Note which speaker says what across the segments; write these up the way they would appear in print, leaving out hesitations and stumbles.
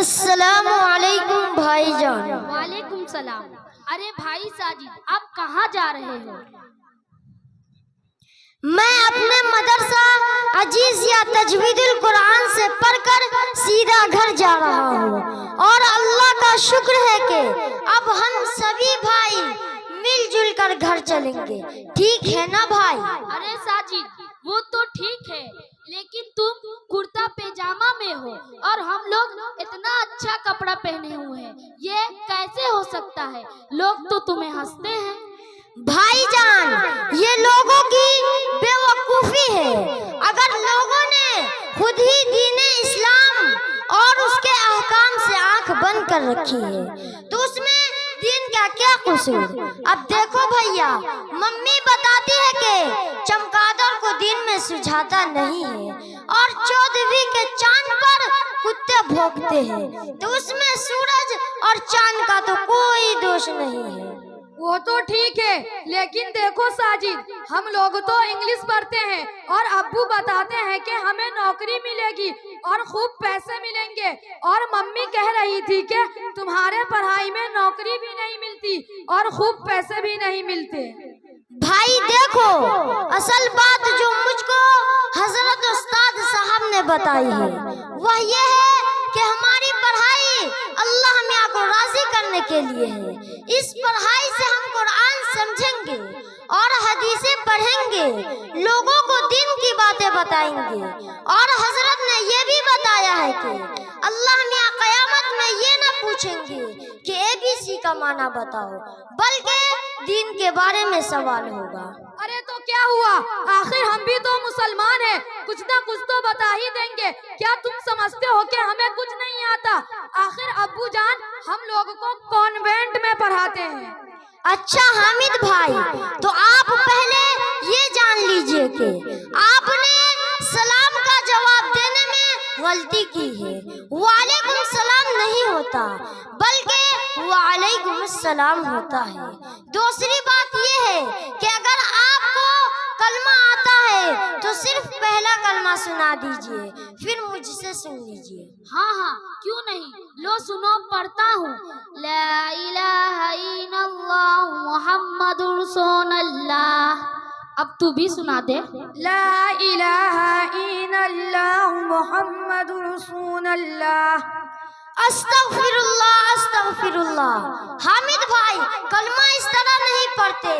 Speaker 1: السلام علیکم بھائی جان۔
Speaker 2: وعلیکم السلام۔ ارے بھائی ساجد، آپ کہاں جا رہے ہو؟
Speaker 1: میں اپنے مدرسہ عزیز یا تجوید القرآن سے پڑھ کر سیدھا گھر جا رہا ہوں، اور اللہ کا شکر ہے کہ اب ہم سبھی بھائی مل جل کر گھر چلیں گے، ٹھیک ہے نا بھائی؟
Speaker 2: ارے ساجد، وہ تو ٹھیک ہے، لیکن تم کرتا پیجامہ میں ہو اور ہم لوگ اتنا اچھا کپڑا پہنے ہوئے ہیں، یہ کیسے ہو سکتا ہے؟ لوگ تو تمہیں ہنستے ہیں۔
Speaker 1: بھائی جان، یہ لوگوں کی بے وقوفی ہے۔ اگر لوگوں نے خود ہی دین اسلام اور اس کے احکام سے آنکھ بند کر رکھی ہے تو اس میں دین کا کیا قصور؟ اب دیکھو بھیا، ممی بتاتی ہے کہ چمگادڑ کو دین میں سجھاتا نہیں ہے، اور 14ویں کے چاند پر کتے بھونکتے ہیں، تو اس میں سورج اور چاند کا تو کوئی دوش نہیں ہے۔
Speaker 3: وہ تو ٹھیک ہے، لیکن دیکھو ساجد، ہم لوگ تو انگلش پڑھتے ہیں اور ابو بتاتے ہیں کہ ہمیں نوکری ملے گی اور خوب پیسے ملیں گے، اور ممی کہہ رہی تھی کہ تمہارے پڑھائی میں نوکری بھی نہیں ملتی اور خوب پیسے بھی نہیں ملتے۔
Speaker 1: بھائی دیکھو، اصل بات جو مجھ کو حضرت استاد صاحب نے بتائی ہے وہ یہ ہے کہ ہماری پڑھائی اللہ میاں کو راضی کرنے کے لیے ہے۔ اس پڑھائی سے ہم قرآن سمجھیں گے اور حدیثیں پڑھیں گے، لوگوں کو دین کی باتیں بتائیں گے، اور حضرت نے یہ بھی بتایا ہے کہ اللہ میاں قیامت میں یہ نہ پوچھیں گے کہ ABC کا معنی بتاؤ، بلکہ دین کے بارے میں سوال ہوگا۔
Speaker 3: ارے تو کیا ہوا، آخر ہم بھی تو مسلمان ہیں، کچھ نہ کچھ تو بتا ہی دیں گے۔ کیا تم سمجھتے ہو کہ ہمیں کچھ نہیں آتا؟ آخر ابو جان ہم لوگ کو کانوینٹ میں پڑھاتے ہیں۔
Speaker 1: اچھا حامد بھائی، تو آپ پہلے یہ جان لیجئے کہ آپ نے سلام کا جواب دینے میں غلطی کی ہے۔ وعلیکم السلام نہیں ہوتا، بلکہ وعلیکم السلام ہوتا ہے۔ دوسری بات یہ ہے کہ اگر آپ کو کلمہ آتا ہے تو صرف پہلا کلمہ سنا دیجئے، پھر مجھ سے سن لیجئے۔
Speaker 2: ہاں، کیوں نہیں، لو سنو، پڑھتا ہوں۔ لا الہ الا اللہ محمد رسول اللہ۔ اب تو بھی سنا دے۔
Speaker 3: لا الہ الا اللہ محمد رسول اللہ۔
Speaker 1: استغفر اللہ، استغفر اللہ۔ حامد بھائی کلمہ اس طرح نہیں پڑھتے،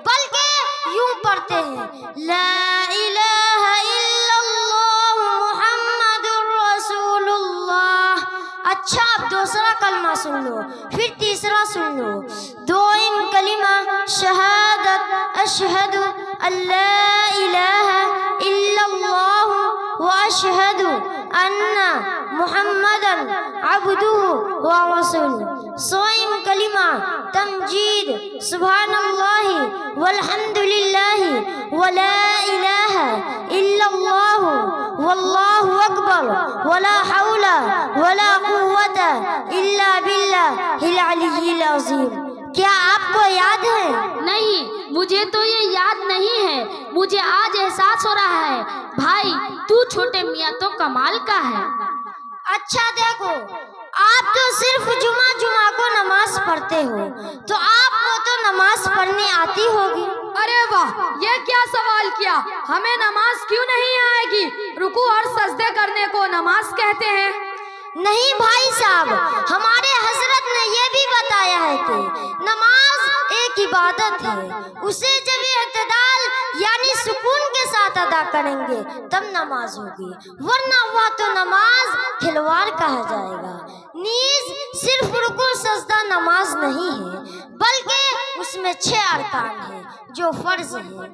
Speaker 1: بلکہ یوں پڑھتے ہیں، لا الہ الا اللہ محمد رسول اللہ۔ اچھا، اب دوسرا کلمہ سن لو، پھر تیسرا سن لو۔ دوئم کلمہ شہادت، اشہد ان لا الہ الا اللہ واشہد ان محمدا عبدہ ورسولہ۔ سوئم کلمہ تمجید، سبحان اللہ والحمد للہ ولا الہ الا اللہ واللہ اکبر ولا حول ولا قوت الا باللہ العلی العظیم۔ کیا آپ کو یاد ہے؟
Speaker 2: نہیں، مجھے تو یہ یاد نہیں ہے، مجھے آج احساس ہو رہا ہے۔ بھائی تو چھوٹے میاں تو کمال کا ہے۔
Speaker 1: اچھا دیکھو، آپ تو صرف جمعہ کو نماز پڑھتے ہو، تو آپ کو تو نماز پڑھنے آتی ہوگی۔
Speaker 3: ارے واہ، یہ کیا سوال کیا، ہمیں نماز کیوں نہیں آئے گی؟ رکوع اور سجدے کرنے کو نماز کہتے ہیں؟
Speaker 1: نہیں بھائی صاحب، ہمارے حضرت نے یہ بھی بتایا ہے کہ نماز ایک عبادت ہے، اسے جب اعتدال یعنی سکون کے ساتھ ادا کریں گے تب نماز ہوگی، ورنہ وہ تو نماز کھلواڑ کہا جائے گا۔ نیز صرف رکوع سجدہ نماز نہیں ہے، بلکہ اس میں 6 ارکان ہیں جو فرض ہیں۔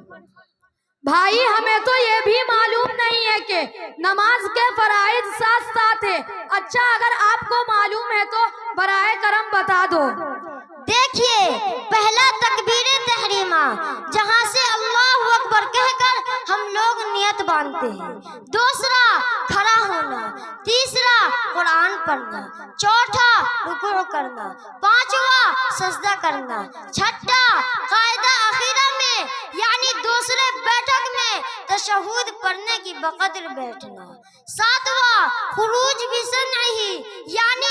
Speaker 3: بھائی ہمیں تو یہ بھی معلوم نہیں ہے کہ نماز کے فرائض ساتھ ہیں۔ اچھا، اگر آپ کو معلوم ہے تو برائے کرم بتا دو۔
Speaker 1: دیکھیے، پہلا تکبیر تحریمہ، جہاں سے اللہ اکبر کہہ کر ہم لوگ نیت باندھتے ہیں۔ دوسرا کھڑا ہونا، تیسرا قرآن پڑھنا، چوتھا رکوع کرنا، پانچواں سجدہ کرنا، چھٹا قاعدہ اخیرہ میں یعنی دوسرے بیٹھک میں تشہد پڑھنے کی بقدر بیٹھنا، ساتواں خروج بسمعہ یعنی